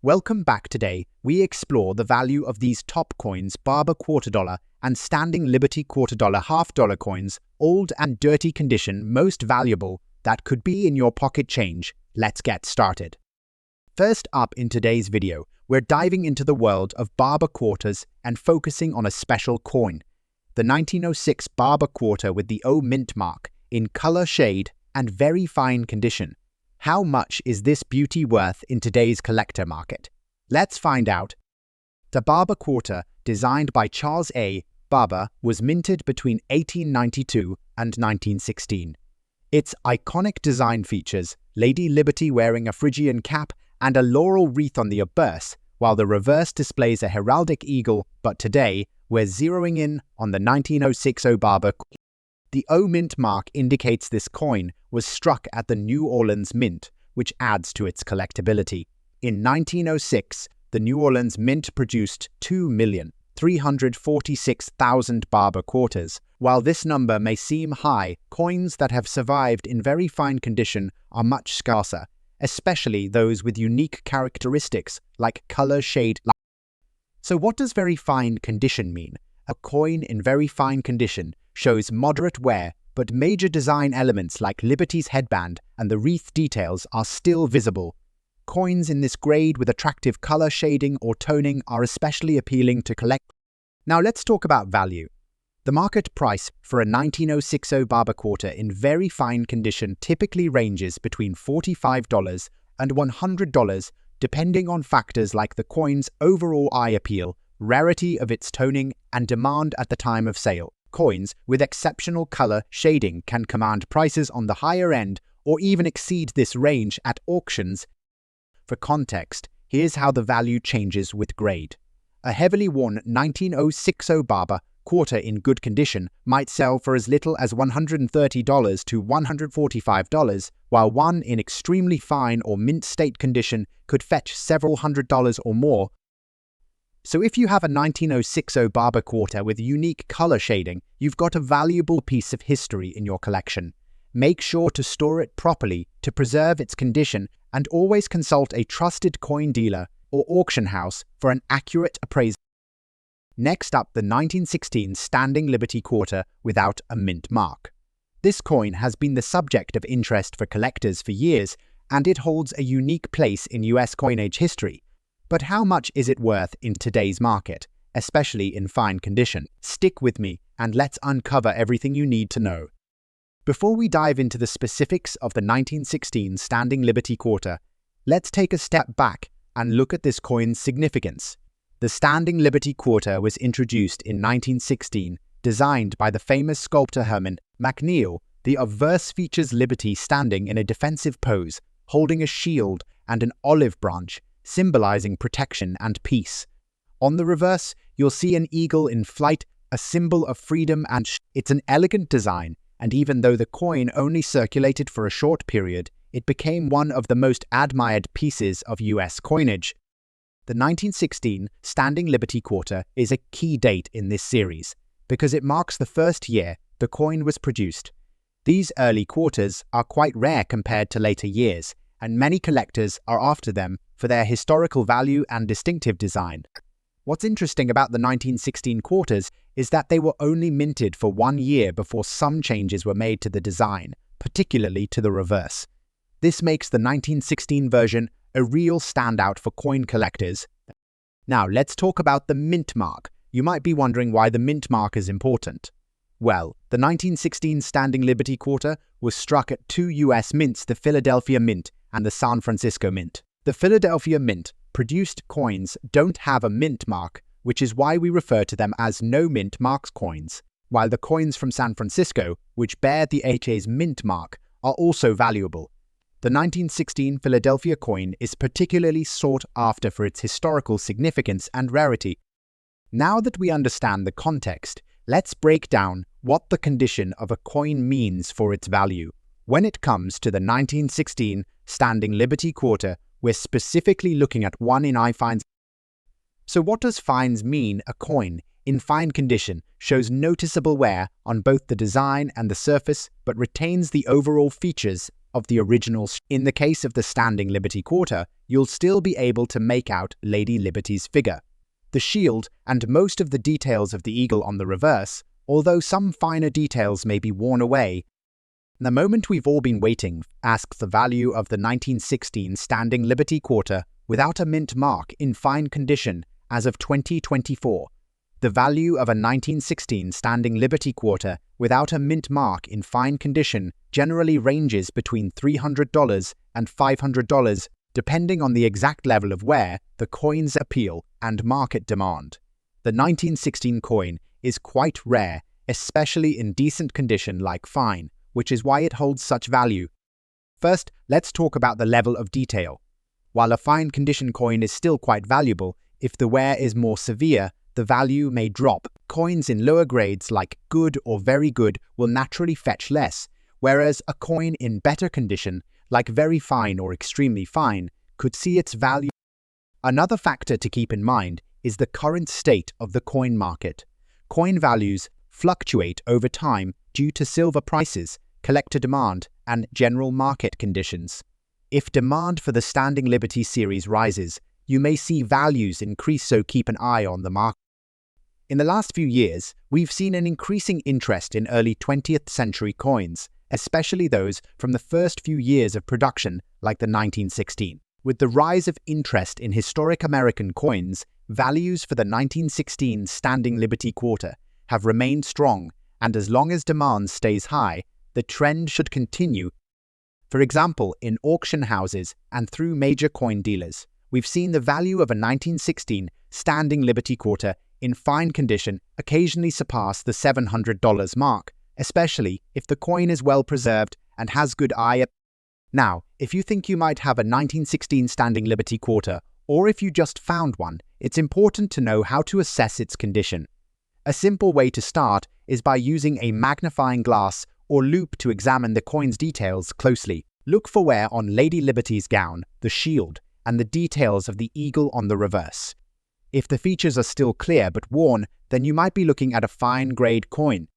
Welcome back. Today, we explore the value of these top coins, Barber $quarter and Standing Liberty $quarter half-dollar coins, old and dirty condition, most valuable that could be in your pocket change. Let's get started. First up in today's video, we're diving into the world of Barber quarters and focusing on a special coin, the 1906 Barber quarter with the O mint mark in color, shade, and very fine condition. How much is this beauty worth in today's collector market? Let's find out. The Barber quarter, designed by Charles A. Barber, was minted between 1892 and 1916. Its iconic design features Lady Liberty wearing a Phrygian cap and a laurel wreath on the obverse, while the reverse displays a heraldic eagle, but today, we're zeroing in on the 1906 Barber. The O mint mark indicates this coin was struck at the New Orleans Mint, which adds to its collectability. In 1906, the New Orleans Mint produced 2,346,000 Barber quarters. While this number may seem high, coins that have survived in very fine condition are much scarcer, especially those with unique characteristics like color, shade. So what does very fine condition mean? A coin in very fine condition shows moderate wear, but major design elements like Liberty's headband and the wreath details are still visible. Coins in this grade with attractive color shading or toning are especially appealing to collect. Now let's talk about value. The market price for a 1906 Barber quarter in very fine condition typically ranges between $45 and $100, depending on factors like the coin's overall eye appeal, rarity of its toning, and demand at the time of sale. Coins with exceptional color shading can command prices on the higher end or even exceed this range at auctions. For context, here's how the value changes with grade. A heavily worn 1906 Barber quarter in good condition might sell for as little as $130 to $145, while one in extremely fine or mint state condition could fetch several $100s or more. So if you have a 1906 Barber quarter with unique color shading, you've got a valuable piece of history in your collection. Make sure to store it properly to preserve its condition and always consult a trusted coin dealer or auction house for an accurate appraisal. Next up, the 1916 Standing Liberty quarter without a mint mark. This coin has been the subject of interest for collectors for years, and it holds a unique place in US coinage history. But how much is it worth in today's market, especially in fine condition? Stick with me and let's uncover everything you need to know. Before we dive into the specifics of the 1916 Standing Liberty quarter, let's take a step back and look at this coin's significance. The Standing Liberty quarter was introduced in 1916, designed by the famous sculptor Herman McNeil. The obverse features Liberty standing in a defensive pose, holding a shield and an olive branch, symbolizing protection and peace. On the reverse, you'll see an eagle in flight, a symbol of freedom, and it's an elegant design, and even though the coin only circulated for a short period, it became one of the most admired pieces of US coinage. The 1916 Standing Liberty quarter is a key date in this series, because it marks the first year the coin was produced. These early quarters are quite rare compared to later years, and many collectors are after them for their historical value and distinctive design. What's interesting about the 1916 quarters is that they were only minted for 1 year before some changes were made to the design, particularly to the reverse. This makes the 1916 version a real standout for coin collectors. Now let's talk about the mint mark. You might be wondering why the mint mark is important. Well, the 1916 Standing Liberty quarter was struck at 2 US mints, the Philadelphia Mint and the San Francisco Mint. The Philadelphia Mint produced coins don't have a mint mark, which is why we refer to them as no mint marks coins, while the coins from San Francisco, which bear the HA's mint mark, are also valuable. The 1916 Philadelphia coin is particularly sought after for its historical significance and rarity. Now that we understand the context, let's break down what the condition of a coin means for its value. When it comes to the 1916 Standing Liberty quarter, we're specifically looking at one in eye fines. So what does fines mean? A coin in fine condition shows noticeable wear on both the design and the surface, but retains the overall features of the original. In the case of the Standing Liberty Quarter, you'll still be able to make out Lady Liberty's figure, the shield, and most of the details of the eagle on the reverse, although some finer details may be worn away. The moment we've all been waiting asks the value of the 1916 Standing Liberty Quarter without a mint mark in fine condition as of 2024. The value of a 1916 Standing Liberty Quarter without a mint mark in fine condition generally ranges between $300 and $500, depending on the exact level of wear, the coin's appeal, and market demand. The 1916 coin is quite rare, especially in decent condition like fine, which is why it holds such value. First, let's talk about the level of detail. While a fine condition coin is still quite valuable, if the wear is more severe, the value may drop. Coins in lower grades like good or very good will naturally fetch less, whereas a coin in better condition, like very fine or extremely fine, could see its value. Another factor to keep in mind is the current state of the coin market. Coin values fluctuate over time due to silver prices, collector demand, and general market conditions. If demand for the Standing Liberty series rises, you may see values increase, so keep an eye on the market. In the last few years, we've seen an increasing interest in early 20th century coins, especially those from the first few years of production, like the 1916. With the rise of interest in historic American coins, values for the 1916 Standing Liberty Quarter have remained strong, and as long as demand stays high, the trend should continue. For example, in auction houses and through major coin dealers, we've seen the value of a 1916 Standing Liberty Quarter in fine condition occasionally surpass the $700 mark, especially if the coin is well preserved and has good eye. Now, if you think you might have a 1916 Standing Liberty Quarter, or if you just found one, it's important to know how to assess its condition. A simple way to start is by using a magnifying glass or loupe to examine the coin's details closely. Look for wear on Lady Liberty's gown, the shield, and the details of the eagle on the reverse. If the features are still clear but worn, then you might be looking at a fine-grade coin.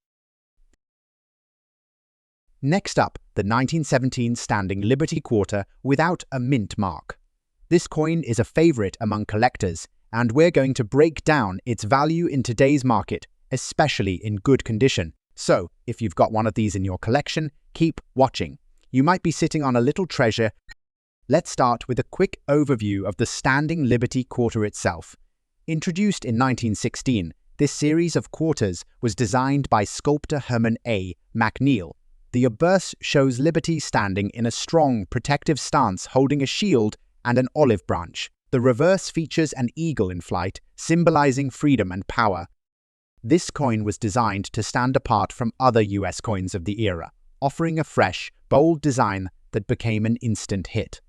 Next up, the 1917 Standing Liberty Quarter without a mint mark. This coin is a favorite among collectors, and we're going to break down its value in today's market, especially in good condition. So, if you've got one of these in your collection, keep watching. You might be sitting on a little treasure. Let's start with a quick overview of the Standing Liberty Quarter itself. Introduced in 1916, this series of quarters was designed by sculptor Herman A. McNeil. The obverse shows Liberty standing in a strong, protective stance holding a shield and an olive branch. The reverse features an eagle in flight, symbolizing freedom and power. This coin was designed to stand apart from other US coins of the era, offering a fresh, bold design that became an instant hit.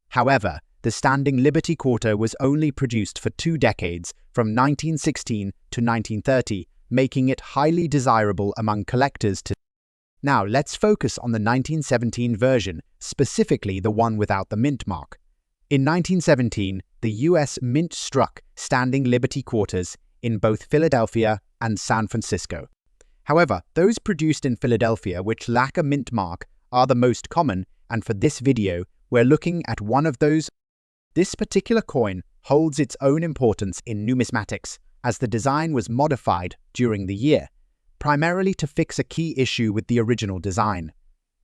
However, the Standing Liberty Quarter was only produced for 2 decades, from 1916 to 1930, making it highly desirable among collectors today. Now let's focus on the 1917 version, specifically the one without the mint mark. In 1917, the US Mint struck Standing Liberty Quarters in both Philadelphia and San Francisco. However, those produced in Philadelphia which lack a mint mark are the most common, and for this video, we're looking at one of those. This particular coin holds its own importance in numismatics, as the design was modified during the year, primarily to fix a key issue with the original design.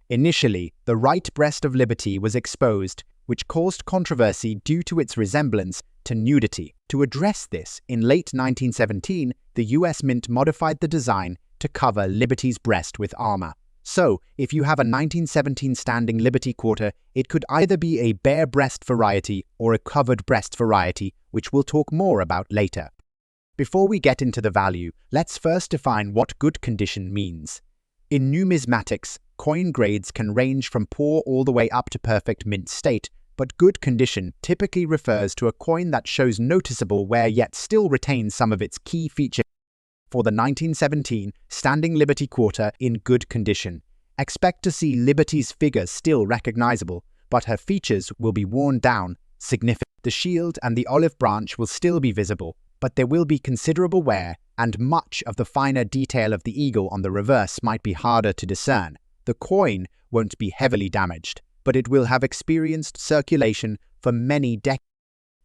Initially, the right breast of Liberty was exposed, which caused controversy due to its resemblance to nudity. To address this, in late 1917, the US Mint modified the design to cover Liberty's breast with armor. So, if you have a 1917 Standing Liberty Quarter, it could either be a bare breast variety or a covered breast variety, which we'll talk more about later. Before we get into the value, let's first define what good condition means. In numismatics, coin grades can range from poor all the way up to perfect mint state, but good condition typically refers to a coin that shows noticeable wear yet still retains some of its key features. For the 1917 Standing Liberty Quarter in good condition, expect to see Liberty's figure still recognizable, but her features will be worn down significantly. The shield and the olive branch will still be visible, but there will be considerable wear, and much of the finer detail of the eagle on the reverse might be harder to discern. The coin won't be heavily damaged. but it will have experienced circulation for many decades.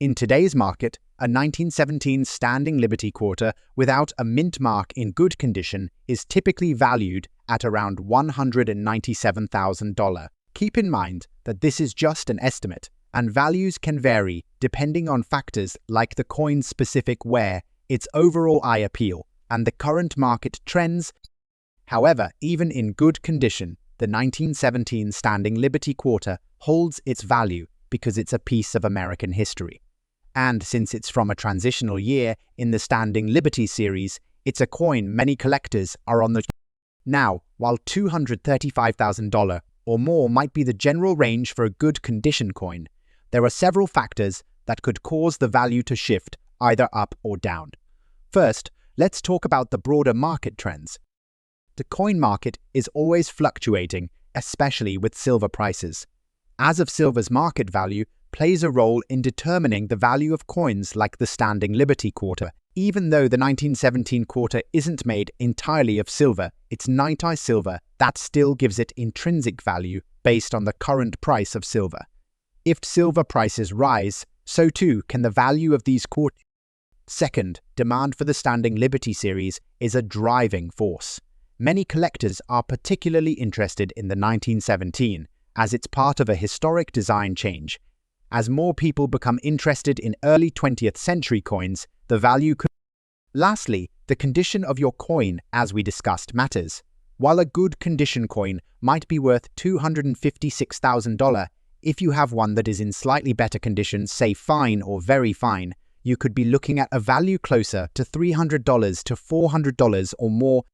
In today's market, a 1917 Standing Liberty Quarter without a mint mark in good condition is typically valued at around $197,000. Keep in mind that this is just an estimate, and values can vary depending on factors like the coin's specific wear, its overall eye appeal, and the current market trends. However, even in good condition, the 1917 Standing Liberty Quarter holds its value because it's a piece of American history. And since it's from a transitional year in the Standing Liberty series, it's a coin many collectors are on the. Now, while $235,000 or more might be the general range for a good condition coin, there are several factors that could cause the value to shift either up or down. First, let's talk about the broader market trends. The coin market is always fluctuating, especially with silver prices. As of silver's market value plays a role in determining the value of coins like the Standing Liberty Quarter. Even though the 1917 quarter isn't made entirely of silver, it's night-eye silver that still gives it intrinsic value based on the current price of silver. If silver prices rise, so too can the value of these quarters. Second, demand for the Standing Liberty series is a driving force. Many collectors are particularly interested in the 1917 as it's part of a historic design change. As more people become interested in early 20th century coins, the value could. Lastly, the condition of your coin, as we discussed, matters. While a good condition coin might be worth $256,000, if you have one that is in slightly better condition, say fine or very fine, you could be looking at a value closer to $300 to $400 or more.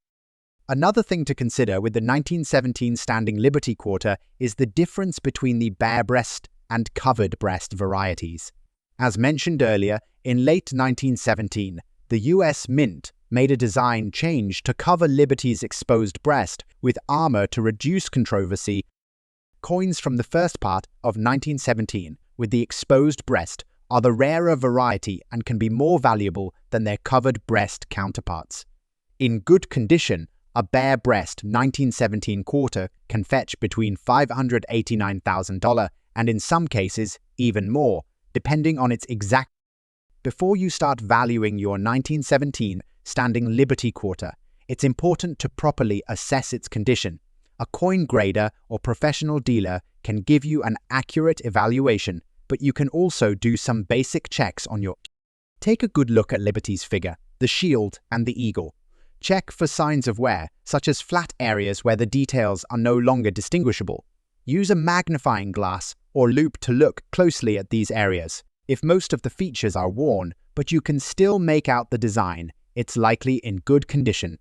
Another thing to consider with the 1917 Standing Liberty Quarter is the difference between the bare breast and covered breast varieties. As mentioned earlier, in late 1917, the US Mint made a design change to cover Liberty's exposed breast with armor to reduce controversy. Coins from the first part of 1917 with the exposed breast are the rarer variety and can be more valuable than their covered breast counterparts. In good condition, a bare breast 1917 quarter can fetch between $589,000 and in some cases even more, depending on its exact. Before you start valuing your 1917 Standing Liberty Quarter, it's important to properly assess its condition. A coin grader or professional dealer can give you an accurate evaluation, but you can also do some basic checks on your. Take a good look at Liberty's figure, the shield, and the eagle. Check for signs of wear, such as flat areas where the details are no longer distinguishable. Use a magnifying glass or loupe to look closely at these areas. If most of the features are worn, but you can still make out the design, it's likely in good condition.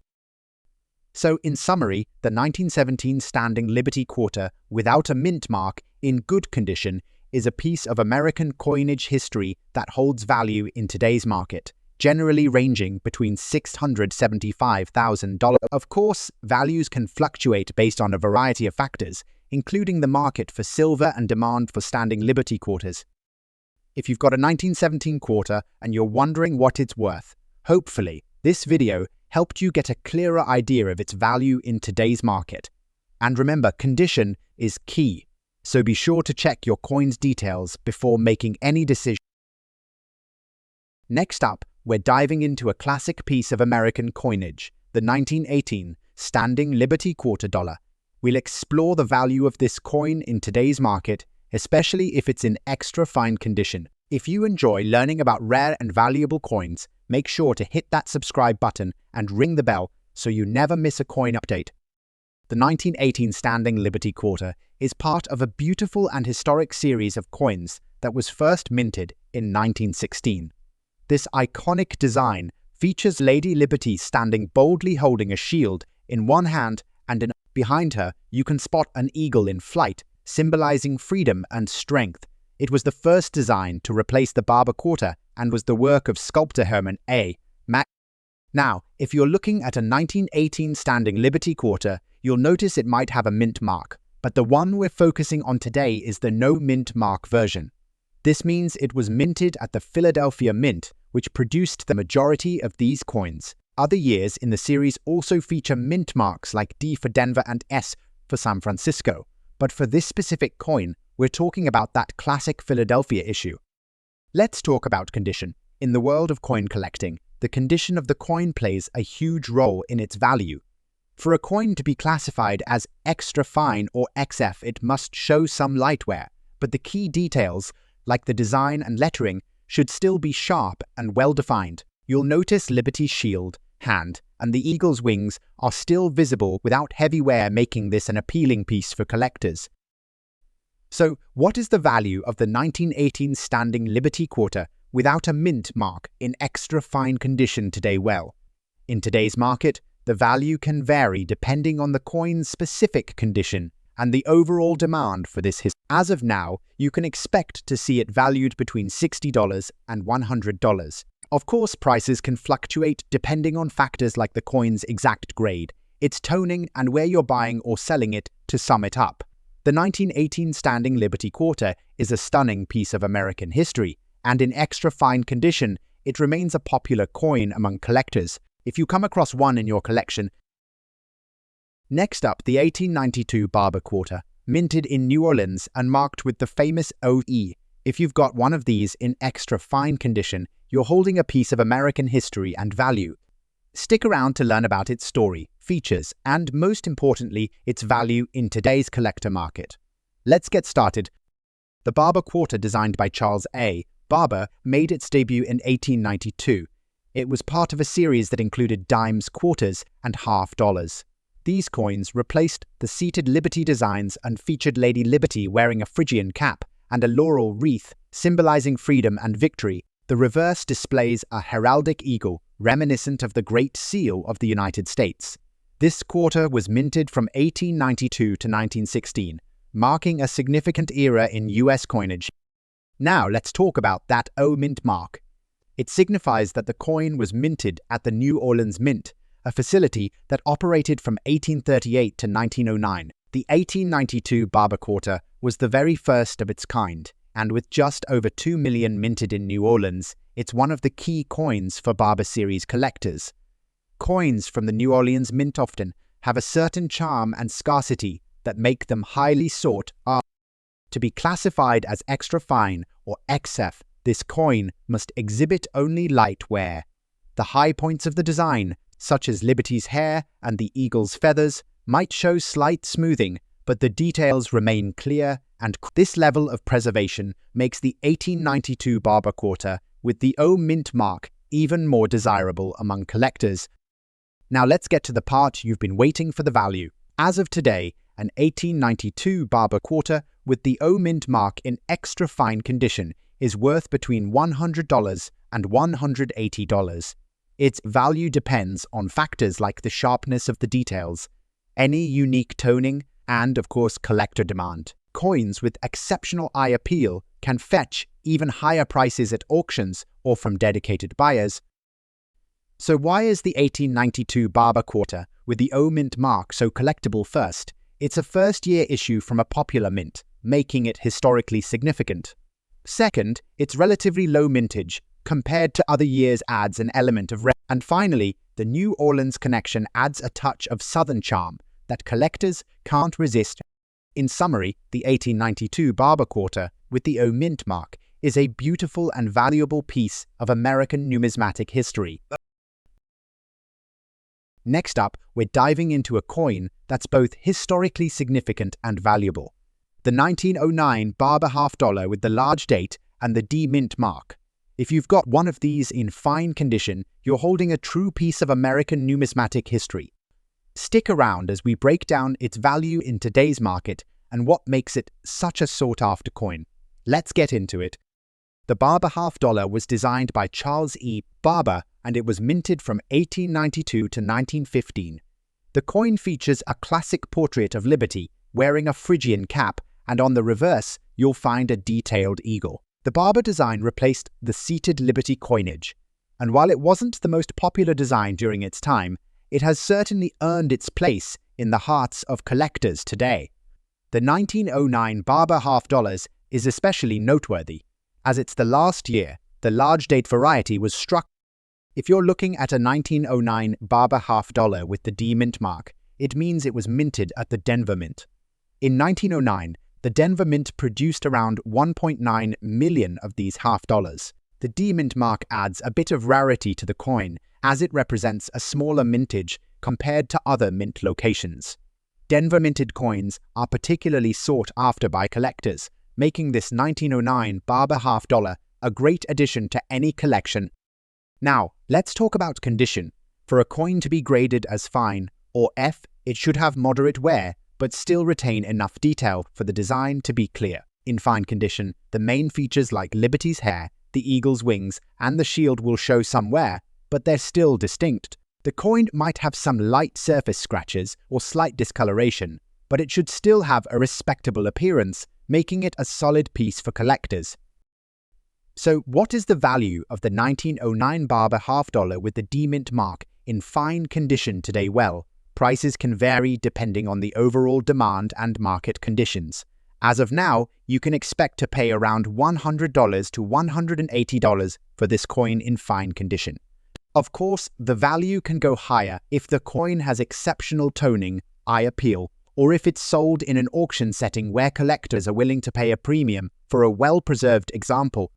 So, in summary, the 1917 Standing Liberty Quarter without a mint mark in good condition is a piece of American coinage history that holds value in today's market, generally ranging between $675,000. Of course, values can fluctuate based on a variety of factors, including the market for silver and demand for Standing Liberty Quarters. If you've got a 1917 quarter and you're wondering what it's worth, hopefully this video helped you get a clearer idea of its value in today's market. And remember, condition is key, so be sure to check your coin's details before making any decision. Next up, we're diving into a classic piece of American coinage, the 1918 Standing Liberty Quarter Dollar. We'll explore the value of this coin in today's market, especially if it's in extra fine condition. If you enjoy learning about rare and valuable coins, make sure to hit that subscribe button and ring the bell so you never miss a coin update. The 1918 Standing Liberty Quarter is part of a beautiful and historic series of coins that was first minted in 1916. This iconic design features Lady Liberty standing boldly holding a shield in one hand, and behind her you can spot an eagle in flight, symbolizing freedom and strength. It was the first design to replace the barber quarter and was the work of sculptor Herman A. Mack. Now, if you're looking at a 1918 Standing Liberty Quarter, you'll notice it might have a mint mark, but the one we're focusing on today is the no mint mark version. This means it was minted at the Philadelphia Mint, which produced the majority of these coins. Other years in the series also feature mint marks like D for Denver and S for San Francisco, but for this specific coin, we're talking about that classic Philadelphia issue. Let's talk about condition. In the world of coin collecting, the condition of the coin plays a huge role in its value. For a coin to be classified as extra fine or XF, it must show some light wear, but the key details, like the design and lettering, should still be sharp and well-defined. You'll notice Liberty's shield, hand, and the eagle's wings are still visible without heavy wear, making this an appealing piece for collectors. So, what is the value of the 1918 standing Liberty quarter without a mint mark in extra fine condition today? Well, in today's market, the value can vary depending on the coin's specific condition and the overall demand for this. As of now, you can expect to see it valued between $60 and $100. Of course, prices can fluctuate depending on factors like the coin's exact grade, its toning, and where you're buying or selling it. To sum it up, the 1918 standing Liberty quarter is a stunning piece of American history, and in extra fine condition, it remains a popular coin among collectors if you come across one in your collection. Next up, the 1892 Barber quarter, minted in New Orleans and marked with the famous OE. If you've got one of these in extra fine condition, you're holding a piece of American history and value. Stick around to learn about its story, features, and most importantly, its value in today's collector market. Let's get started. The Barber quarter, designed by Charles A. Barber, made its debut in 1892. It was part of a series that included dimes, quarters, and half dollars. These coins replaced the seated Liberty designs and featured Lady Liberty wearing a Phrygian cap and a laurel wreath symbolizing freedom and victory. The reverse displays a heraldic eagle, reminiscent of the Great Seal of the United States. This quarter was minted from 1892 to 1916, marking a significant era in U.S. coinage. Now let's talk about that O mint mark. It signifies that the coin was minted at the New Orleans Mint, a facility that operated from 1838 to 1909. The 1892 Barber quarter was the very first of its kind, and with just over 2 million minted in New Orleans, it's one of the key coins for Barber series collectors. Coins from the New Orleans Mint often have a certain charm and scarcity that make them highly sought after. To be classified as extra fine or XF, this coin must exhibit only light wear. The high points of the design, such as Liberty's hair and the eagle's feathers, might show slight smoothing, but the details remain clear, and this level of preservation makes the 1892 Barber quarter with the O mint mark even more desirable among collectors. Now let's get to the part you've been waiting for: the value. As of today, an 1892 Barber quarter with the O mint mark in extra fine condition is worth between $100 and $180. Its value depends on factors like the sharpness of the details, any unique toning, and of course collector demand. Coins with exceptional eye appeal can fetch even higher prices at auctions or from dedicated buyers. So why is the 1892 Barber quarter with the O mint mark so collectible? First, it's a first-year issue from a popular mint, making it historically significant. Second, its relatively low mintage compared to other years adds an element of and finally, the New Orleans connection adds a touch of Southern charm that collectors can't resist. In summary, the 1892 Barber quarter with the O mint mark is a beautiful and valuable piece of American numismatic history. Next up, we're diving into a coin that's both historically significant and valuable. The 1909 Barber half dollar with the large date and the D mint mark. If you've got one of these in fine condition, you're holding a true piece of American numismatic history. Stick around as we break down its value in today's market and what makes it such a sought-after coin. Let's get into it. The Barber half dollar was designed by Charles E. Barber, and it was minted from 1892 to 1915. The coin features a classic portrait of Liberty wearing a Phrygian cap, and on the reverse, you'll find a detailed eagle. The Barber design replaced the seated Liberty coinage, and while it wasn't the most popular design during its time, it has certainly earned its place in the hearts of collectors today. The 1909 Barber half dollars is especially noteworthy, as it's the last year the large date variety was struck. If you're looking at a 1909 Barber half dollar with the D mint mark, it means it was minted at the Denver Mint. In 1909, the Denver Mint produced around 1.9 million of these half dollars. The D mint mark adds a bit of rarity to the coin, as it represents a smaller mintage compared to other mint locations. Denver minted coins are particularly sought after by collectors, making this 1909 barber half dollar a great addition to any collection. Now, let's talk about condition. For a coin to be graded as fine, or F, it should have moderate wear, but still retain enough detail for the design to be clear. In fine condition, the main features like Liberty's hair, the eagle's wings, and the shield will show some wear, but they're still distinct. The coin might have some light surface scratches or slight discoloration, but it should still have a respectable appearance, making it a solid piece for collectors. So, what is the value of the 1909 barber half dollar with the D mint mark in fine condition today? Well, prices can vary depending on the overall demand and market conditions. As of now, you can expect to pay around $100 to $180 for this coin in fine condition. Of course, the value can go higher if the coin has exceptional toning, eye appeal, or if it's sold in an auction setting where collectors are willing to pay a premium for a well-preserved example.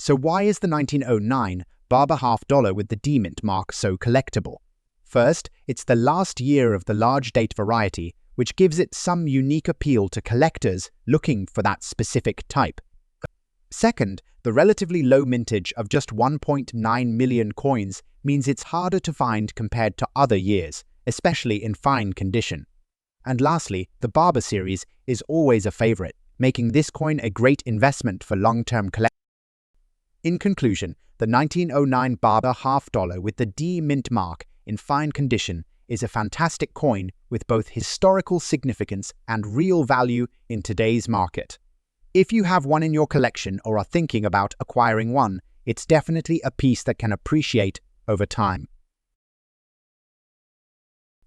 So why is the 1909 barber half dollar with the D mint mark so collectible? First, it's the last year of the large date variety, which gives it some unique appeal to collectors looking for that specific type. Second, the relatively low mintage of just 1.9 million coins means it's harder to find compared to other years, especially in fine condition. And lastly, the Barber series is always a favorite, making this coin a great investment for long-term collectors. In conclusion, the 1909 Barber half dollar with the D mint mark in fine condition is a fantastic coin with both historical significance and real value in today's market. If you have one in your collection or are thinking about acquiring one, it's definitely a piece that can appreciate over time.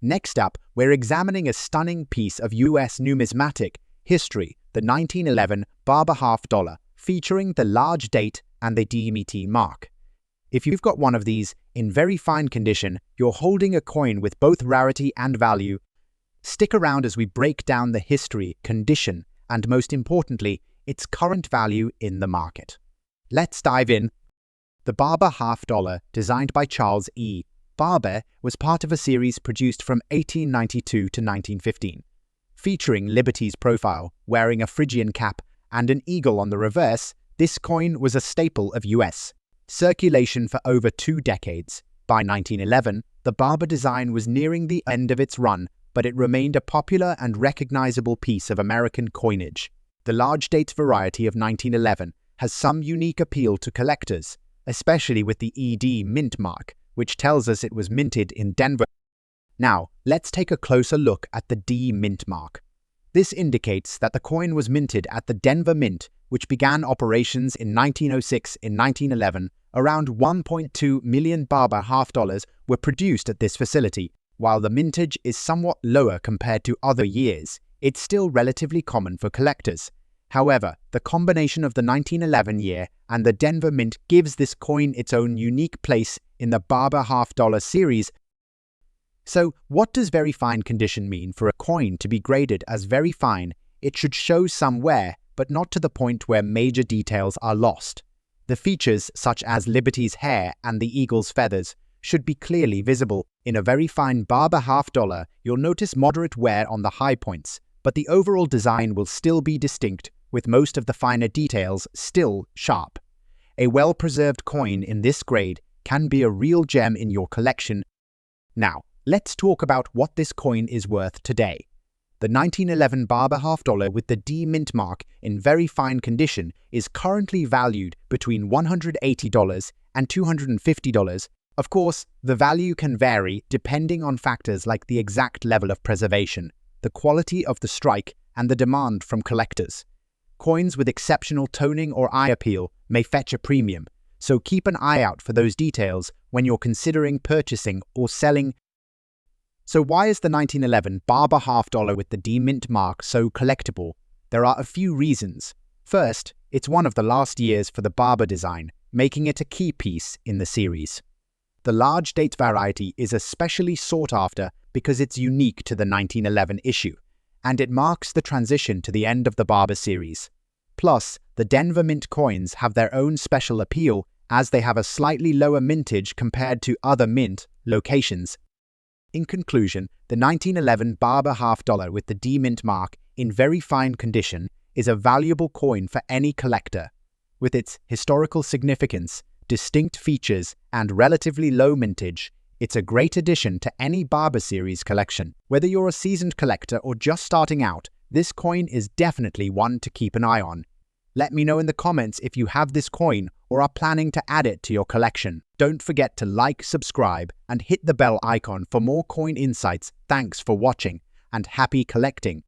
Next up, we're examining a stunning piece of US numismatic history, the 1911 Barber half dollar, featuring the large date and the DMT mark. If you've got one of these in very fine condition, you're holding a coin with both rarity and value. Stick around as we break down the history, condition, and most importantly, its current value in the market. Let's dive in. The Barber half dollar, designed by Charles E. Barber, was part of a series produced from 1892 to 1915. Featuring Liberty's profile, wearing a Phrygian cap, and an eagle on the reverse, this coin was a staple of US circulation for over 2 decades. By 1911, the Barber design was nearing the end of its run, but it remained a popular and recognizable piece of American coinage. The large date variety of 1911 has some unique appeal to collectors, especially with the ED mint mark, which tells us it was minted in Denver. Now, let's take a closer look at the D mint mark. This indicates that the coin was minted at the Denver Mint, which began operations in 1906. In 1911, around 1.2 million Barber half dollars were produced at this facility. While the mintage is somewhat lower compared to other years, it's still relatively common for collectors. However, the combination of the 1911 year and the Denver Mint gives this coin its own unique place in the Barber half dollar series. So, what does very fine condition mean? For a coin to be graded as very fine, it should show some wear, but not to the point where major details are lost. The features, such as Liberty's hair and the eagle's feathers, should be clearly visible. In a very fine Barber half dollar, you'll notice moderate wear on the high points, but the overall design will still be distinct, with most of the finer details still sharp. A well-preserved coin in this grade can be a real gem in your collection. Now, let's talk about what this coin is worth today. The 1911 Barber half dollar with the D mint mark in very fine condition is currently valued between $180 and $250. Of course, the value can vary depending on factors like the exact level of preservation, the quality of the strike, and the demand from collectors. Coins with exceptional toning or eye appeal may fetch a premium, so keep an eye out for those details when you're considering purchasing or selling. So why is the 1911 Barber half dollar with the D mint mark so collectible? There are a few reasons. First, it's one of the last years for the Barber design, making it a key piece in the series. The large date variety is especially sought after because it's unique to the 1911 issue, and it marks the transition to the end of the Barber series. Plus, the Denver Mint coins have their own special appeal as they have a slightly lower mintage compared to other mint locations. In conclusion, the 1911 Barber half dollar with the D-Mint mark in very fine condition is a valuable coin for any collector. With its historical significance, distinct features, and relatively low mintage, it's a great addition to any Barber series collection. Whether you're a seasoned collector or just starting out, this coin is definitely one to keep an eye on. Let me know in the comments if you have this coin or are planning to add it to your collection. Don't forget to like, subscribe, and hit the bell icon for more coin insights. Thanks for watching, and happy collecting!